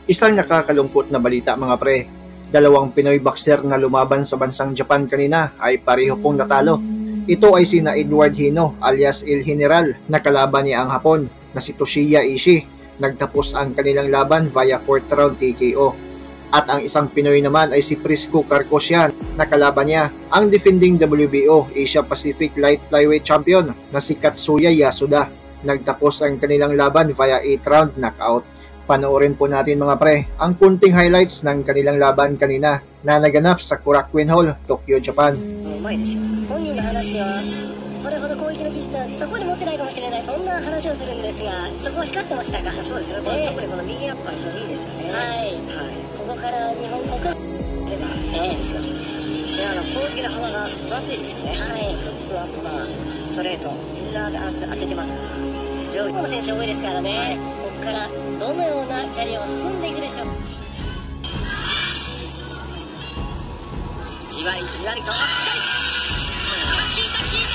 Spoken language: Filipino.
Isang nakakalungkot na balita mga pre. Dalawang Pinoy boxer na lumaban sa bansang Japan kanina ay pareho pong natalo. Ito ay sina Edward Hino alias El General na kalaban niya ang Hapon na si Toshiya Ishii. Nagtapos ang kanilang laban via 4th round TKO. At ang isang Pinoy naman ay si Prisco Carcosian na kalaban niya ang defending WBO Asia Pacific Light Flyweight Champion na si Katsuya Yasuda. Nagtapos ang kanilang laban via 8th round knockout. Panoorin po natin mga pre ang kunting highlights ng kanilang laban kanina na naganap sa Korakuen Hall, Tokyo, Japan. それほど攻撃の技術はそこに持ってないかもしれない、そんな話をするんですが、そこは光ってましたか。そうですね、特にこの右アッパー非常にいいですよね。はい、ここから日本国ではいいですよ。攻撃の幅が分厚いですよね。はい、フックアッパー、ストレート、みんな当ててますから。上位の選手多いですからね。ここからどのようなキャリアを進んでいくでしょう。じわりじわりと。効いた効いた。